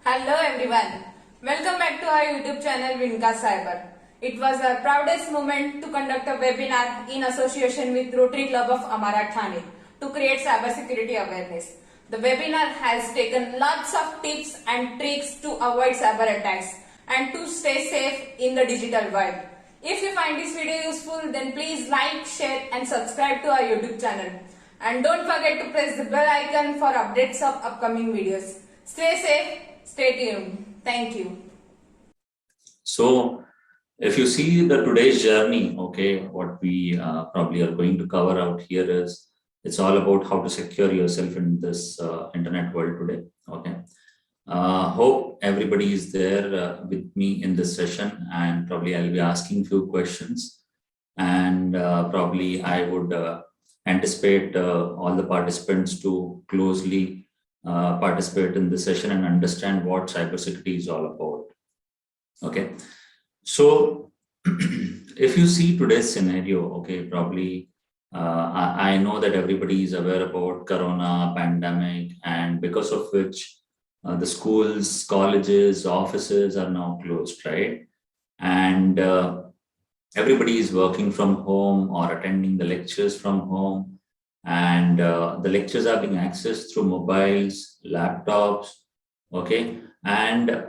Hello everyone. Welcome back to our YouTube channel Vinca Cyber. It was our proudest moment to conduct a webinar in association with Rotary Club of Amaara, Thane to create cybersecurity awareness. The webinar has taken lots of tips and tricks to avoid cyber attacks and to stay safe in the digital world. If you find this video useful, then please like, share and subscribe to our YouTube channel. And don't forget to press the bell icon for updates of upcoming videos. Stay safe, stay tuned. Thank you. So, if you see the today's journey, okay, what we probably are going to cover out here is it's all about how to secure yourself in this internet world today. Okay, hope everybody is there with me in this session, and probably I'll be asking few questions, and probably I would anticipate all the participants to closely participate in this session and understand what cybersecurity is all about. Okay, so if you see today's scenario, okay, probably I know that everybody is aware about Corona pandemic, and because of which the schools, colleges, offices are now closed, right? And everybody is working from home or attending the lectures from home, and the lectures are being accessed through mobiles, laptops, okay, and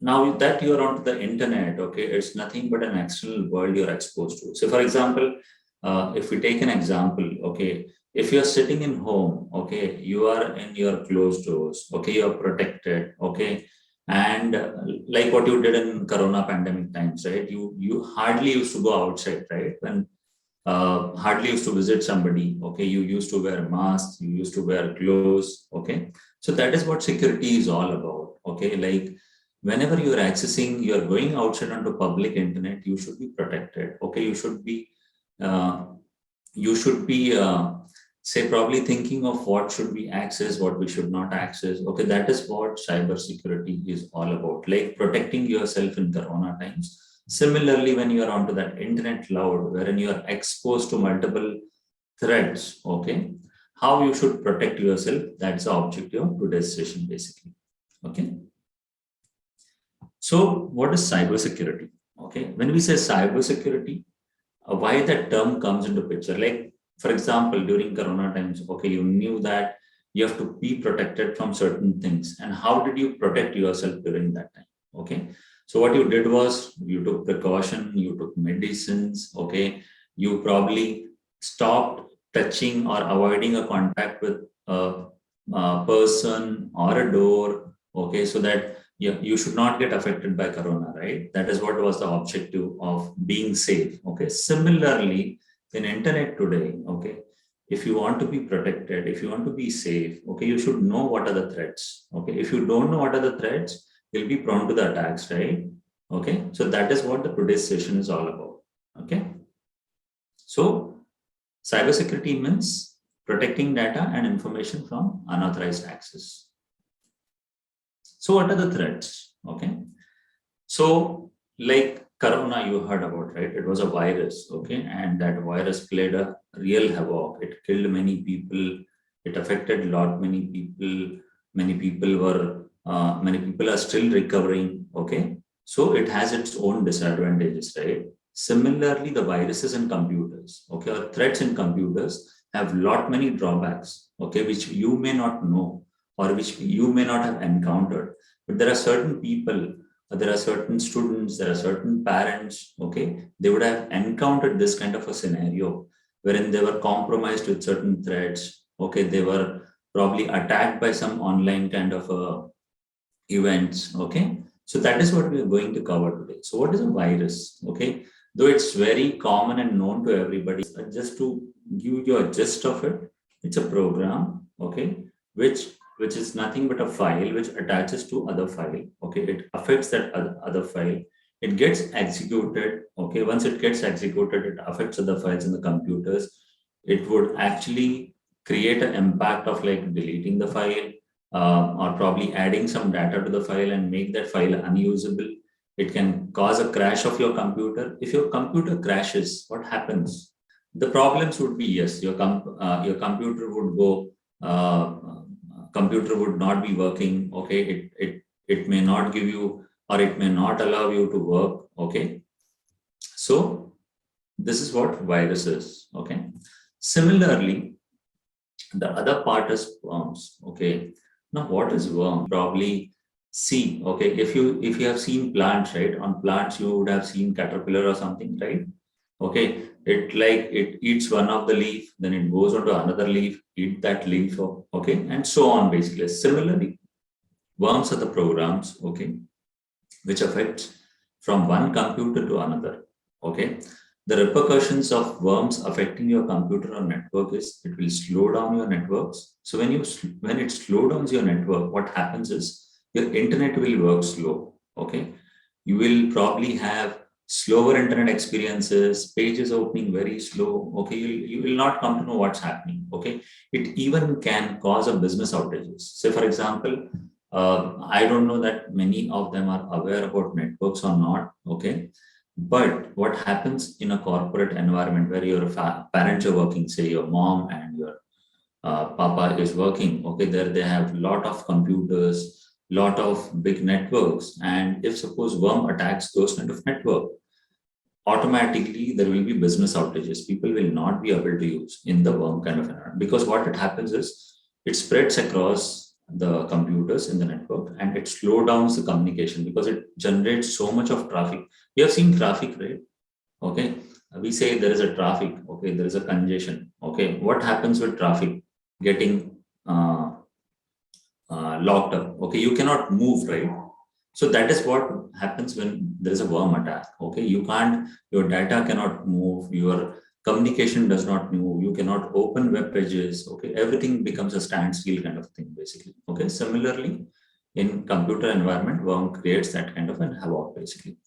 now that you're onto the internet, okay, it's nothing but an external world you're exposed to. So for example, if we take an example, okay, if you're sitting in home, okay, you are in your closed doors, okay, you're protected, okay, and like what you did in Corona pandemic times, right? You hardly used to go outside, right? When hardly used to visit somebody, okay, you used to wear masks, you used to wear gloves, okay. So that is what security is all about, okay. Like whenever you're accessing, you're going outside onto public internet, you should be protected, okay. You should be say probably thinking of what should we access, what we should not access, okay. That is what cyber security is all about, like protecting yourself in Corona times. Similarly, when you are onto that internet cloud, wherein you are exposed to multiple threats, okay, how you should protect yourself, that's the objective of today's session basically, okay. So what is cybersecurity? Okay, when we say cybersecurity, why that term comes into picture? Like, for example, during Corona times, okay, you knew that you have to be protected from certain things. And how did you protect yourself during that time? Okay, so what you did was you took precaution, you took medicines, okay, you probably stopped touching or avoiding a contact with a person or a door, okay, so that you should not get affected by Corona, right? That is what was the objective of being safe. Okay. Similarly, in internet today, okay, if you want to be protected, if you want to be safe, okay, you should know what are the threats. Okay. If you don't know what are the threats, you'll be prone to the attacks, right? Okay. So that is what the today's session is all about. Okay. So cybersecurity means protecting data and information from unauthorized access. So what are the threats? Okay. So like Corona, you heard about, right? It was a virus, okay? And that virus played a real havoc. It killed many people. It affected a lot many people. Many people are still recovering, okay? So it has its own disadvantages, right? Similarly, the viruses in computers, okay, or threats in computers have lot many drawbacks, okay, which you may not know or which you may not have encountered. But there are certain people, there are certain students, there are certain parents, okay, they would have encountered this kind of a scenario wherein they were compromised with certain threats, okay, they were probably attacked by some online kind of events, okay. So that is what we are going to cover today. So what is a virus, okay? Though it's very common and known to everybody, just to give you a gist of it, it's a program, okay, which is nothing but a file which attaches to other file, okay, it affects that other file, it gets executed, okay, once it gets executed, it affects other files in the computers, it would actually create an impact of like deleting the file or probably adding some data to the file and make that file unusable. It can cause a crash of your computer. If your computer crashes, what happens? The problems would be, yes, your computer would go, computer would not be working, okay, it may not give you, or it may not allow you to work. Okay. So this is what virus is. Okay. Similarly, the other part is worms. Okay. Now, what is worm? Probably see. Okay. If you have seen plants, right? On plants, you would have seen caterpillar or something, right? Okay. It eats one of the leaf, then it goes onto another leaf, eat that leaf. Okay, and so on. Basically, similarly, worms are the programs. Okay, which affects from one computer to another. Okay, the repercussions of worms affecting your computer or network is it will slow down your networks. So when it slow downs your network, what happens is your internet will work slow. Okay, you will probably have slower internet experiences, pages opening very slow. Okay, you will not come to know what's happening. Okay, it even can cause a business outages. Say for example, I don't know that many of them are aware about networks or not. Okay. But what happens in a corporate environment where your parents are working, say your mom and your papa is working, okay, there they have lot of computers, lot of big networks. And if suppose worm attacks those kind of network, automatically there will be business outages. People will not be able to use in the worm kind of environment, because what it happens is it spreads across the computers in the network and it slow downs the communication because it generates so much of traffic. You have seen traffic, right? Okay, we say there is a traffic. Okay, there is a congestion. Okay, what happens with traffic getting locked up? Okay, you cannot move, right? So that is what happens when there is a worm attack. Okay, you can't, your data cannot move, your communication does not move, you cannot open web pages. Okay, everything becomes a standstill kind of thing, basically. Okay, similarly, in computer environment, worm creates that kind of an havoc, basically.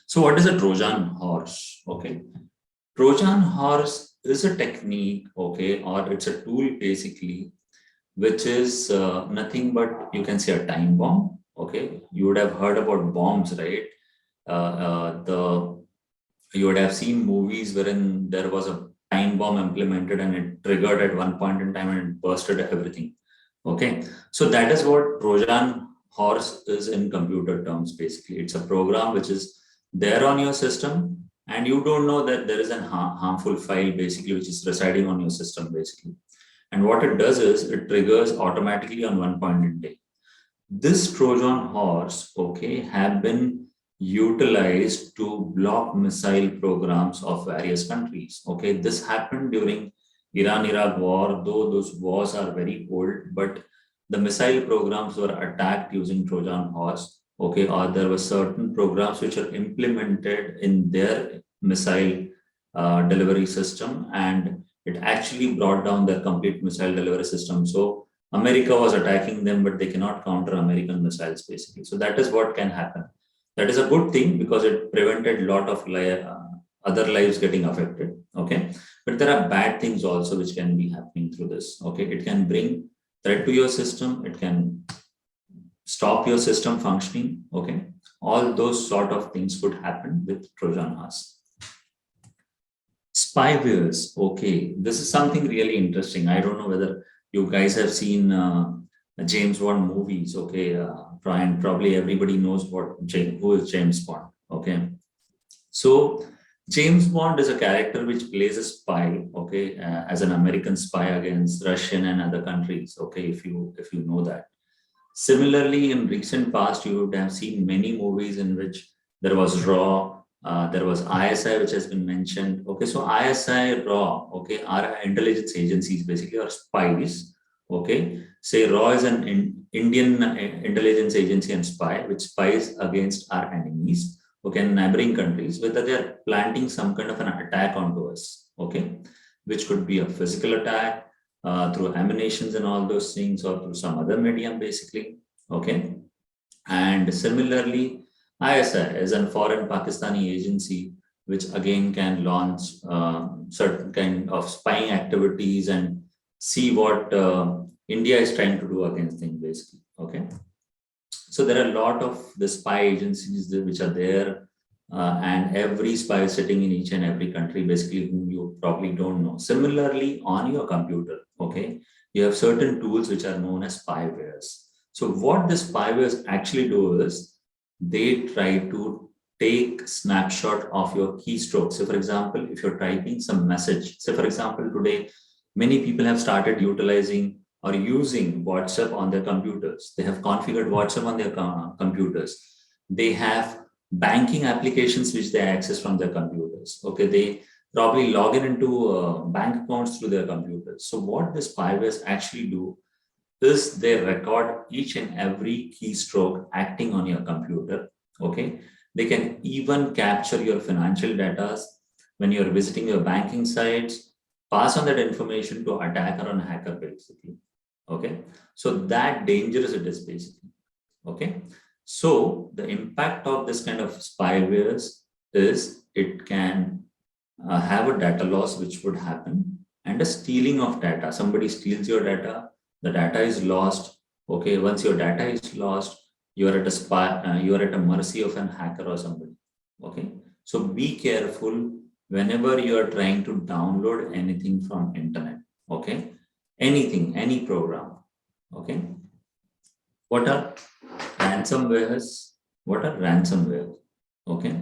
So what is a Trojan horse? Okay, Trojan horse is a technique, okay, or it's a tool basically, which is nothing but you can say a time bomb. Okay, you would have heard about bombs, right? The you would have seen movies wherein there was a time bomb implemented and it triggered at one point in time and it bursted everything. Okay, so that is what Trojan horse is in computer terms. Basically, it's a program which is there on your system and you don't know that there is a harmful file basically which is residing on your system basically. And what it does is it triggers automatically on one point in time. This Trojan horse, okay, have been utilized to block missile programs of various countries. Okay, this happened during Iran-Iraq war, though those wars are very old, but the missile programs were attacked using Trojan horse. Okay, or there were certain programs which are implemented in their missile delivery system, and it actually brought down their complete missile delivery system. So America was attacking them, but they cannot counter American missiles basically. So that is what can happen. That is a good thing because it prevented a lot of other lives getting affected. Okay, but there are bad things also which can be happening through this. Okay, it can bring threat to your system. It can stop your system functioning. Okay, all those sort of things could happen with Trojan horse. Spywares. Okay, this is something really interesting. I don't know whether you guys have seen James Bond movies. Okay, and probably everybody knows who is James Bond. Okay, so James Bond is a character which plays a spy. Okay, as an American spy against Russian and other countries. Okay, if you know that. Similarly, in recent past, you would have seen many movies in which there was RAW, there was ISI, which has been mentioned. Okay, so ISI, RAW, okay, are intelligence agencies basically, or spies. Okay, say RAW is an Indian intelligence agency and spy, which spies against our enemies, okay, in neighboring countries, whether they are planting some kind of an attack onto us, okay, which could be a physical attack, through emanations and all those things, or through some other medium basically. Okay, and similarly ISI is a foreign Pakistani agency which again can launch certain kind of spying activities and see what India is trying to do against them basically. Okay, so there are a lot of the spy agencies which are there, and every spy is sitting in each and every country basically, whom you probably don't know. Similarly, on your computer, okay, you have certain tools which are known as spywares. So what the spywares actually do is they try to take snapshot of your keystrokes. So for example, if you're typing some message, say for example, today, many people have started utilizing or using WhatsApp on their computers. They have configured WhatsApp on their computers. They have banking applications which they access from their computers. Okay, they probably log in into bank accounts through their computers. So what the spywares actually do is they record each and every keystroke acting on your computer. Okay, they can even capture your financial data when you're visiting your banking sites, pass on that information to attacker and hacker basically. Okay, so that dangerous it is basically. Okay, so the impact of this kind of spywares is it can have a data loss which would happen, and a stealing of data. Somebody steals your data, the data is lost. Okay, once your data is lost, you are at a you are at a mercy of an hacker or somebody. Okay, so be careful whenever you are trying to download anything from internet. Okay, anything, any program. Okay, what are ransomwares? What are ransomware? Okay,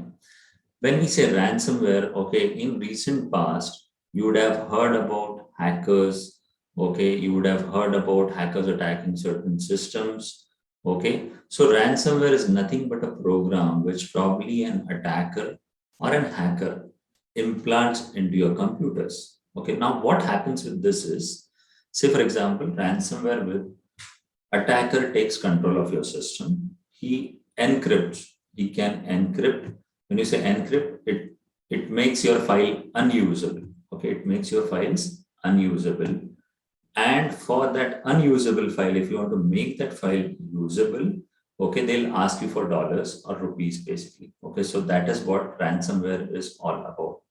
when we say ransomware, okay, in recent past, you would have heard about hackers, okay, you would have heard about hackers attacking certain systems, okay. So ransomware is nothing but a program which probably an attacker or an hacker implants into your computers. Okay, now what happens with this is, say for example, ransomware with attacker takes control of your system. He encrypts. He can encrypt. When you say encrypt, it makes your file unusable. Okay, it makes your files unusable. And for that unusable file, if you want to make that file usable, okay, they'll ask you for dollars or rupees basically. Okay, so that is what ransomware is all about.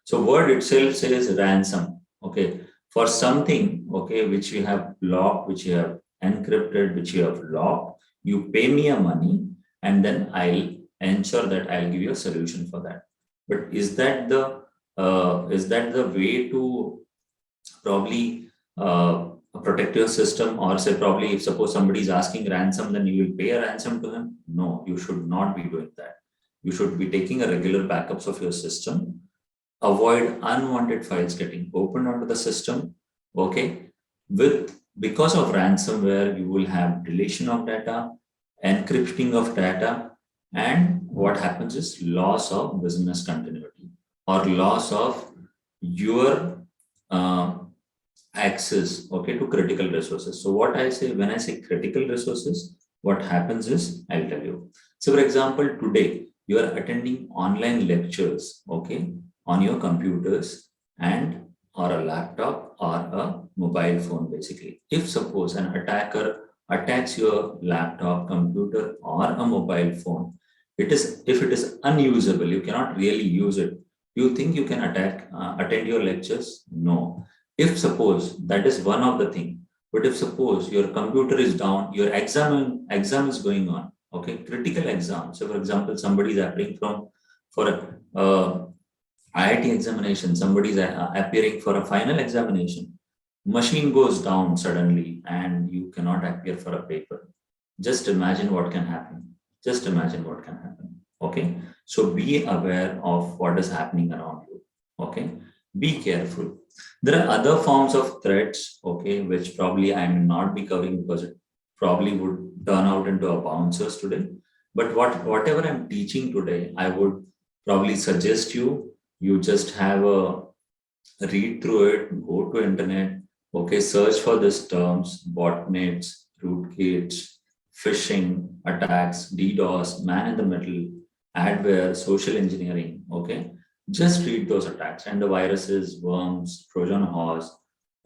So word itself says ransom. Okay, for something, okay, which you have locked, which you have encrypted, which you have locked, you pay me a money, and then I'll ensure that I'll give you a solution for that. But is that the way to probably protect your system? Or say probably if suppose somebody is asking ransom, then you will pay a ransom to him? No, you should not be doing that. You should be taking a regular backups of your system. Avoid unwanted files getting opened onto the system. Okay, with because of ransomware, you will have deletion of data, encrypting of data, and what happens is loss of business continuity or loss of your access, okay, to critical resources. So what I say when I say critical resources, what happens is I'll tell you. So for example, today you are attending online lectures, okay, on your computers and or a laptop or a mobile phone basically. If suppose an attacker attacks your laptop, computer or a mobile phone, if it is unusable, you cannot really use it. Do you think you can attend your lectures? No. If suppose that is one of the thing, but if suppose your computer is down, your exam is going on, okay, critical exam. So for example, somebody is appearing for a IIT examination, somebody is appearing for a final examination, machine goes down suddenly and you cannot appear for a paper. Just imagine what can happen. Just imagine what can happen. Okay, so be aware of what is happening around you. Okay, be careful. There are other forms of threats, okay, which probably I may not be covering because it probably would turn out into a bouncers today. But whatever I'm teaching today, I would probably suggest you just have a read through it, go to internet, okay, search for these terms, botnets, rootkits, phishing attacks, DDoS, man in the middle, adware, social engineering, okay. Just read those attacks and the viruses, worms, Trojan horse,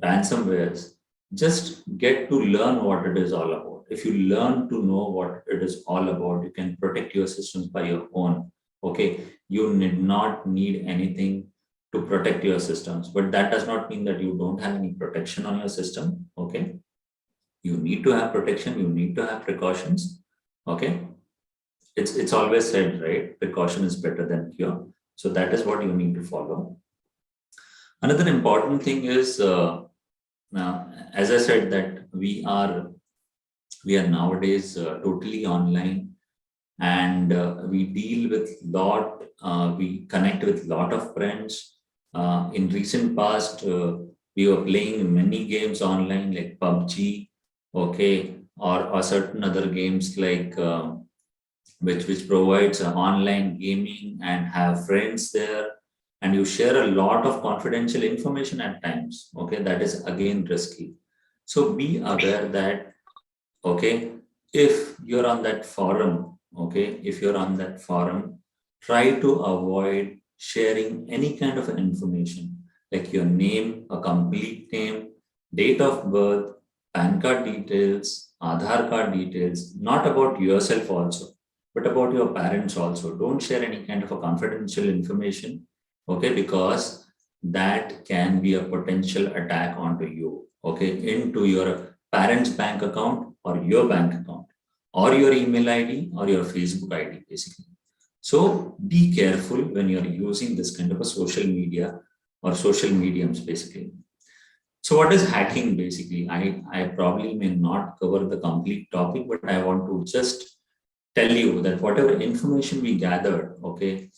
ransomwares. Just get to learn what it is all about. If you learn to know what it is all about, you can protect your systems by your own. Okay, you need not need anything to protect your systems, but that does not mean that you don't have any protection on your system. Okay, you need to have protection, you need to have precautions. Okay, it's always said, right, precaution is better than cure. So that is what you need to follow. Another important thing is now, as I said, that we are We are nowadays totally online, and we deal with we connect with lot of friends. In recent past, we were playing many games online like PUBG, okay, or certain other games like which provides online gaming and have friends there, and you share a lot of confidential information at times. Okay, that is again risky. So be aware that, okay, if you're on that forum, okay, if you're on that forum, try to avoid sharing any kind of information like your name, a complete name, date of birth, PAN card details, Aadhaar card details, not about yourself also, but about your parents also. Don't share any kind of a confidential information, okay, because that can be a potential attack onto you, okay, into your parents' bank account or your bank account or your email ID or your Facebook ID, basically. So be careful when you're using this kind of a social media or social mediums, basically. So what is hacking basically? I probably may not cover the complete topic, but I want to just tell you that whatever information we gathered, okay,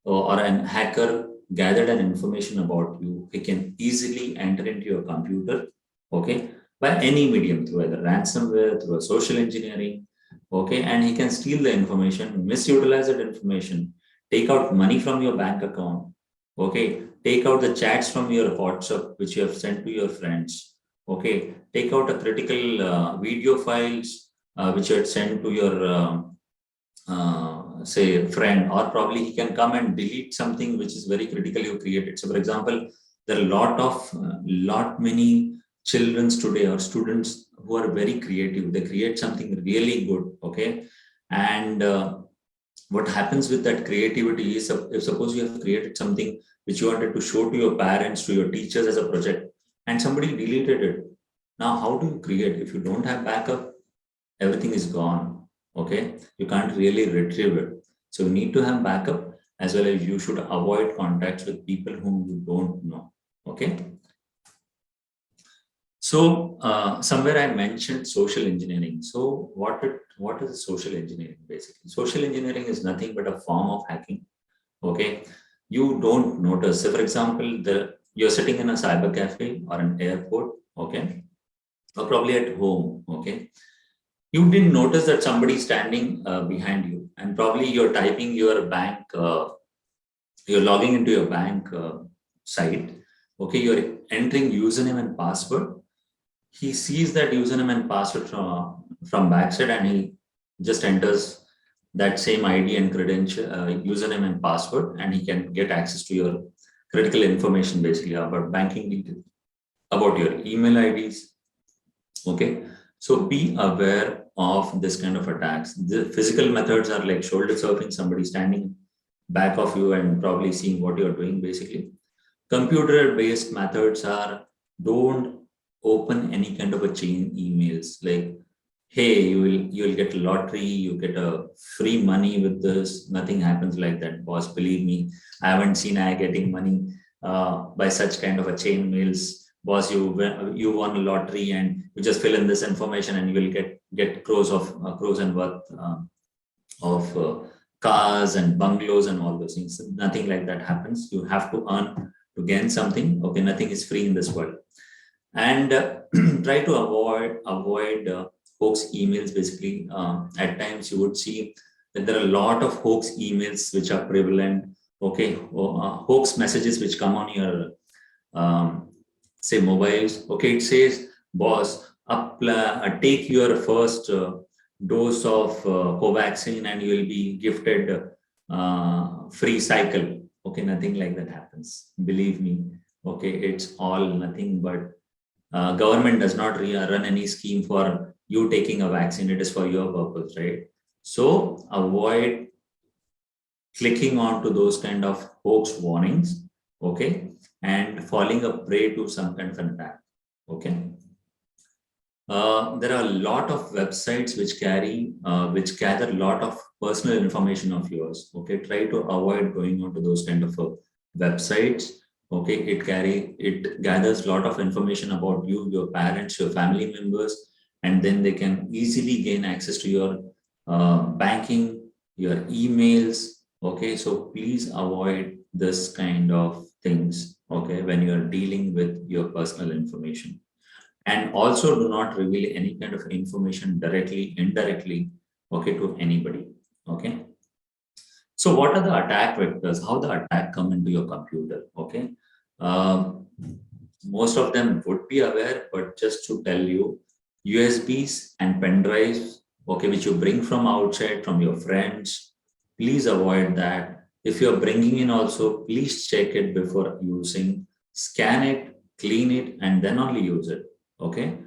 or an hacker gathered an information about you, he can easily enter into your computer, okay, by any medium, through either ransomware, through a social engineering, okay, and he can steal the information, misutilize that information, take out money from your bank account, okay, take out the chats from your WhatsApp which you have sent to your friends, okay, take out a critical video files which you had sent to your say friend, or probably he can come and delete something which is very critical you created. So for example, there are a lot many childrens today or students who are very creative. They create something really good, okay, and what happens with that creativity is, if suppose you have created something which you wanted to show to your parents, to your teachers as a project, and somebody deleted it. Now how do you create if you don't have backup? Everything is gone, okay, you can't really retrieve it. So you need to have backup, as well as you should avoid contacts with people whom you don't know, okay. So somewhere I mentioned social engineering. So what is social engineering basically? Social engineering is nothing but a form of hacking, okay. You don't notice. So for example, you're sitting in a cyber cafe or an airport, okay, or probably at home, okay. You didn't notice that somebody standing behind you, and probably you're typing your bank, you're logging into your bank site, okay, you're entering username and password. He sees that username and password from backside, and he just enters that same ID and credential, username and password, and he can get access to your critical information, basically about banking details, about your email IDs, okay. So be aware of this kind of attacks. The physical methods are like shoulder surfing, somebody standing back of you and probably seeing what you're doing, basically. Computer based methods are, don't open any kind of a chain emails like, hey, you'll get a lottery, you get a free money with this. Nothing happens like that, boss, believe me. I haven't seen I getting money by such kind of a chain mails. Boss, you won a lottery and you just fill in this information and you will get crores and worth of cars and bungalows and all those things. Nothing like that happens. You have to earn to gain something. Okay, nothing is free in this world. And try to avoid hoax emails. Basically, at times you would see that there are a lot of hoax emails which are prevalent. Okay, hoax messages which come on your say mobiles. Okay, it says, boss, take your first dose of Covaxin and you will be gifted free cycle. Okay, nothing like that happens. Believe me. Okay, it's all nothing but government does not run any scheme for you taking a vaccine. It is for your purpose, right? So avoid clicking on to those kind of hoax warnings, okay, and falling a prey to some kind of an attack, okay. There are a lot of websites which gather a lot of personal information of yours. Okay, try to avoid going onto those kind of websites. Okay, it gathers a lot of information about you, your parents, your family members, and then they can easily gain access to your banking, your emails. Okay, so please avoid this kind of things, okay, when you are dealing with your personal information. And also do not reveal any kind of information directly, indirectly, okay, to anybody. Okay. So what are the attack vectors? How the attack come into your computer? Okay. Um, Most of them would be aware, but just to tell you, USBs and pen drives, okay, which you bring from outside, from your friends, please avoid that. If you're bringing in also, please check it before using, scan it, clean it, and then only use it. Okay.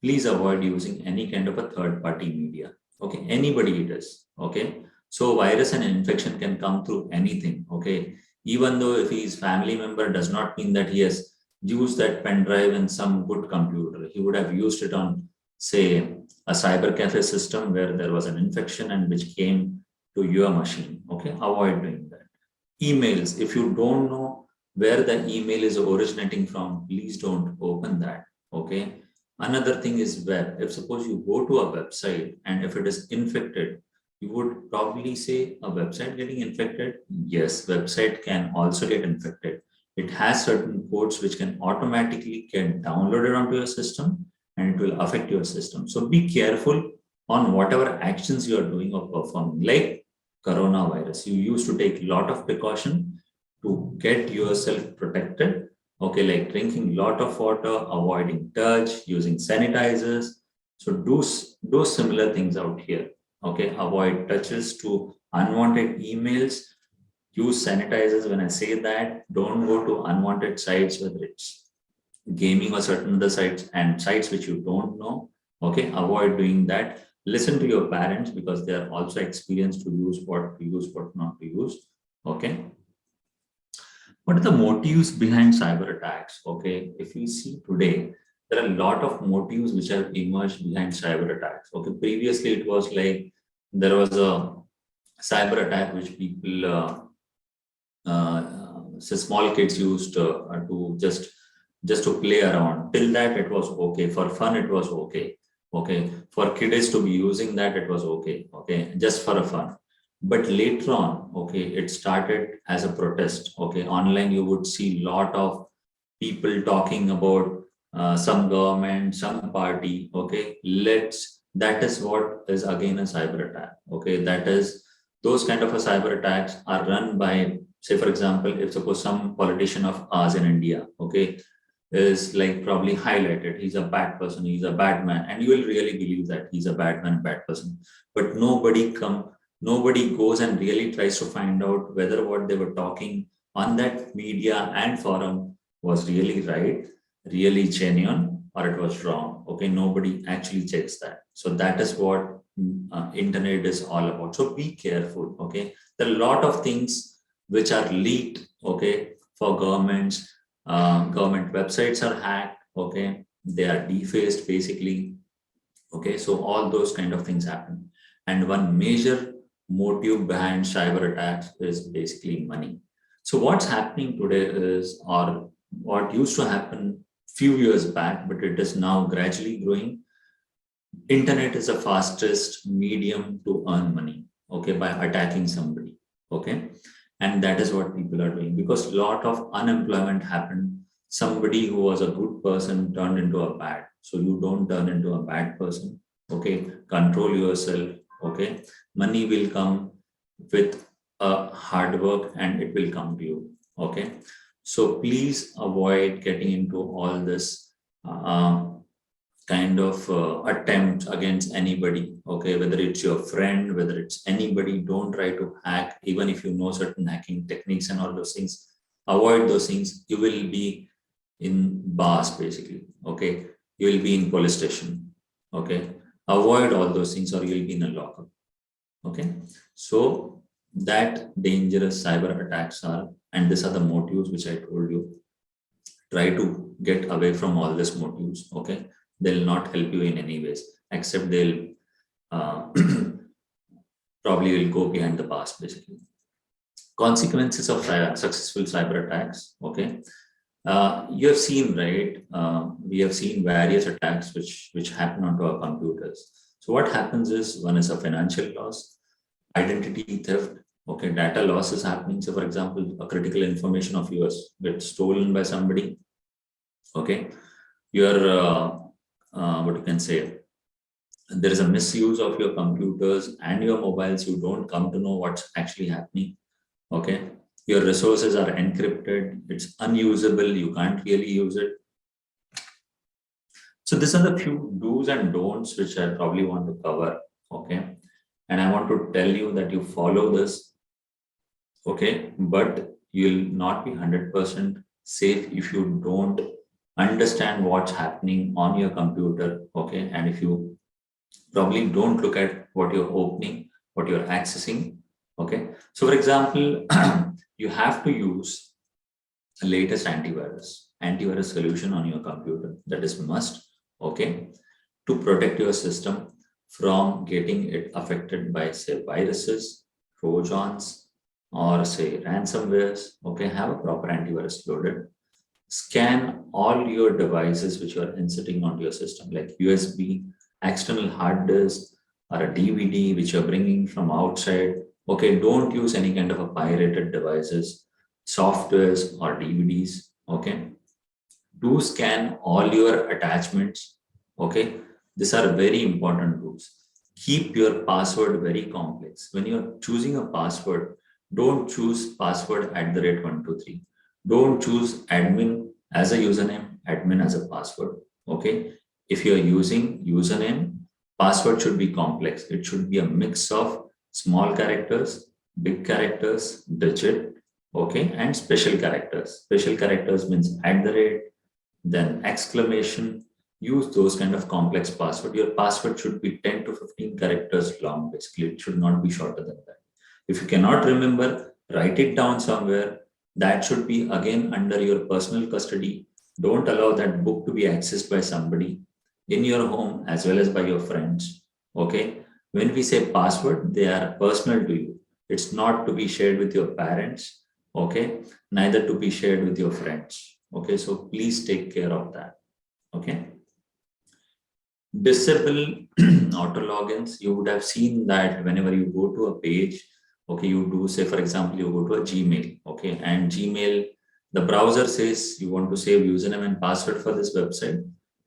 Please avoid using any kind of a third party media. Okay. Anybody it is. Okay. So virus and infection can come through anything. Okay. Even though if he is family member, does not mean that he has used that pen drive in some good computer. He would have used it on, say, a cyber cafe system where there was an infection and which came to your machine. Okay. Avoid doing that. Emails. If you don't know where the email is originating from, please don't open that. Okay. Another thing is web. If suppose you go to a website and if it is infected, you would probably say a website getting infected. Yes, website can also get infected. It has certain codes which can automatically get downloaded onto your system and it will affect your system. So be careful on whatever actions you are doing or performing. Like coronavirus, you used to take a lot of precaution to get yourself protected. Okay, like drinking lot of water, avoiding touch, using sanitizers. So do similar things out here. Okay, avoid touches to unwanted emails. Use sanitizers. When I say that, don't go to unwanted sites, whether it's gaming or certain other sites and sites which you don't know. Okay, avoid doing that. Listen to your parents because they are also experienced to use, what not to use. Okay. What are the motives behind cyber attacks? Okay, if we see today, there are a lot of motives which have emerged behind cyber attacks. Okay, previously it was like there was a cyber attack which people, so small kids used to just to play around. Till that it was okay. For fun it was okay. Okay, for kids to be using that it was okay. Okay, just for a fun. But later on, okay, it started as a protest. Okay, online you would see lot of people talking about some government, some party. Okay, that is what is again a cyber attack. Okay, that is those kind of a cyber attacks are run by, say for example, if suppose some politician of ours in India, okay, is like probably highlighted, he's a bad person, he's a bad man, and you will really believe that he's a bad man, bad person. But nobody goes and really tries to find out whether what they were talking on that media and forum was really right, really genuine, or it was wrong. Okay, nobody actually checks that. So that is what internet is all about. So be careful. Okay, there are a lot of things which are leaked. Okay, for governments. Government websites are hacked. Okay, they are defaced basically. Okay, so all those kind of things happen. And one major motive behind cyber attacks is basically money. So what's happening today is, or what used to happen few years back, but it is now gradually growing. Internet is the fastest medium to earn money. Okay, by attacking somebody. Okay, and that is what people are doing because a lot of unemployment happened. Somebody who was a good person turned into a bad. So you don't turn into a bad person. Okay, control yourself. Okay, money will come with hard work and it will come to you. Okay, so please avoid getting into all this kind of attempt against anybody. Okay, whether it's your friend, whether it's anybody, don't try to hack. Even if you know certain hacking techniques and all those things, avoid those things. You will be in bars basically. Okay, you will be in police station. Okay, avoid all those things or you'll be in a lockup. Okay, so that dangerous cyber attacks are, and these are the motives which I told you. Try to get away from all these motives. Okay, they'll not help you in any ways, except they'll uh, probably will go behind the past basically. Consequences of successful cyber attacks. Okay, You have seen, right? We have seen various attacks which happen onto our computers. So what happens is, one is a financial loss, identity theft. Okay, data loss is happening. So, for example, a critical information of yours gets stolen by somebody. Okay, your what you can say, there is a misuse of your computers and your mobiles. You don't come to know what's actually happening. Okay, your resources are encrypted. It's unusable. You can't really use it. So these are the few do's and don'ts which I probably want to cover. Okay, and I want to tell you that you follow this. Okay, but you'll not be 100% safe if you don't understand what's happening on your computer. Okay, and if you probably don't look at what you're opening, what you're accessing. Okay, so for example, you have to use the latest antivirus solution on your computer. That is must. Okay, to protect your system from getting it affected by, say, viruses, trojans, or say ransomwares. Okay, have a proper antivirus loaded. Scan all your devices which you are inserting onto your system, like USB, external hard disk, or a DVD which you're bringing from outside. Okay, don't use any kind of a pirated devices, softwares, or DVDs. Okay, do scan all your attachments. Okay, these are very important rules. Keep your password very complex. When you're choosing a password, don't choose password at the rate 123. Don't choose admin as a username, admin as a password. Okay, if you're using username, password should be complex. It should be a mix of small characters, big characters, digit, okay, and special characters. Special characters means at the rate, then exclamation. Use those kind of complex password. Your password should be 10 to 15 characters long. Basically, it should not be shorter than that. If you cannot remember, write it down somewhere. That should be again under your personal custody. Don't allow that book to be accessed by somebody in your home as well as by your friends. Okay, when we say password, they are personal to you. It's not to be shared with your parents. Okay, neither to be shared with your friends. Okay, so please take care of that. Okay, disable auto logins. You would have seen that whenever you go to a page, okay, you do, say for example, you go to a Gmail, okay, and Gmail, the browser says you want to save username and password for this website,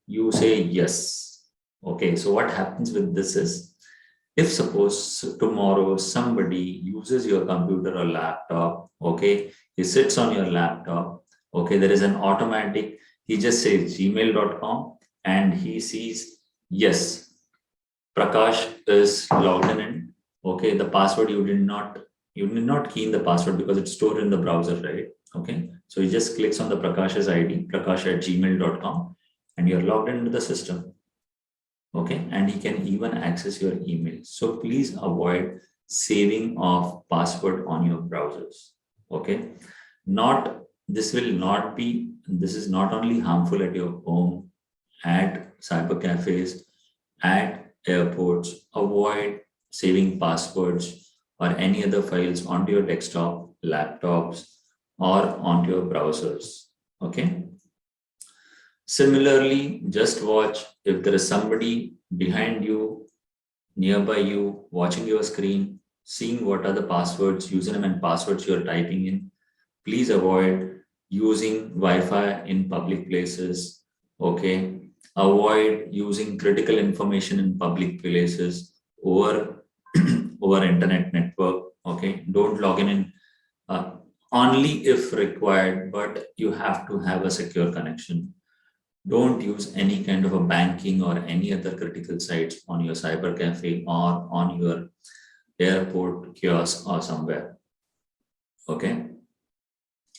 you say yes. Okay, so what happens with this is, if suppose tomorrow somebody uses your computer or laptop, okay, he sits on your laptop, okay, there is an automatic, he just says gmail.com and he sees, yes, Prakash is logged in. Okay, the password you did not key in the password because it's stored in the browser, right? Okay, so he just clicks on the Prakash's ID, prakash@gmail.com, and you're logged into the system. Okay, and he can even access your email. So please avoid saving of password on your browsers. Okay, not this will not be, this is not only harmful at your home, at cyber cafes, at airports. Avoid saving passwords or any other files onto your desktop, laptops, or onto your browsers. Okay. Similarly, just watch if there is somebody behind you, nearby you, watching your screen, seeing what are the passwords, username and passwords you're typing in. Please avoid using Wi-Fi in public places. Okay. Avoid using critical information in public places over over internet network. Okay. Don't log in only if required, but you have to have a secure connection. Don't use any kind of a banking or any other critical sites on your cyber cafe or on your airport kiosk or somewhere. Okay.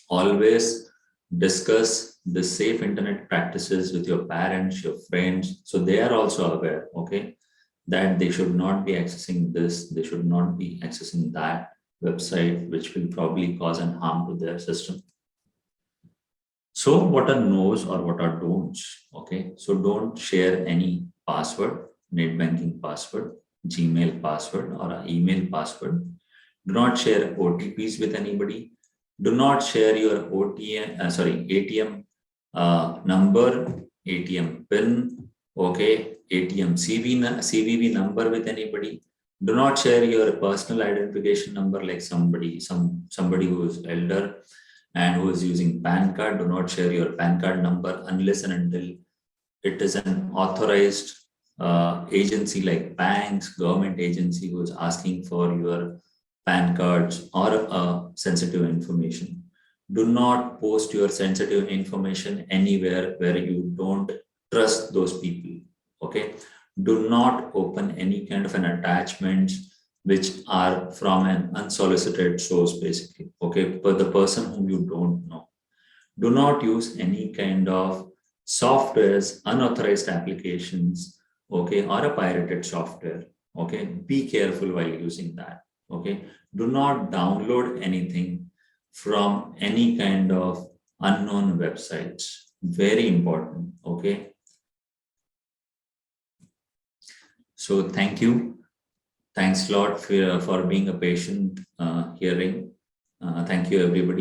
Always discuss the safe internet practices with your parents, your friends, so they are also aware, okay, that they should not be accessing this, they should not be accessing that website, which will probably cause an harm to their system. So what are no's or what are don'ts? Okay, so don't share any password, net banking password, Gmail password, or an email password. Do not share OTPs with anybody. Do not share your ATM number, ATM PIN, okay, ATM CVV number with anybody. Do not share your personal identification number like somebody who is elder and who is using PAN card. Do not share your PAN card number unless and until it is an authorized agency like banks, government agency who is asking for your PAN cards or sensitive information. Do not post your sensitive information anywhere where you don't trust those people. Okay. Do not open any kind of an attachments which are from an unsolicited source, basically. Okay. But the person whom you don't know. Do not use any kind of softwares, unauthorized applications, okay, or a pirated software. Okay. Be careful while using that. Okay. Do not download anything from any kind of unknown websites. Very important. Okay. So thank you. Thanks a lot for being a patient hearing. Thank you, everybody.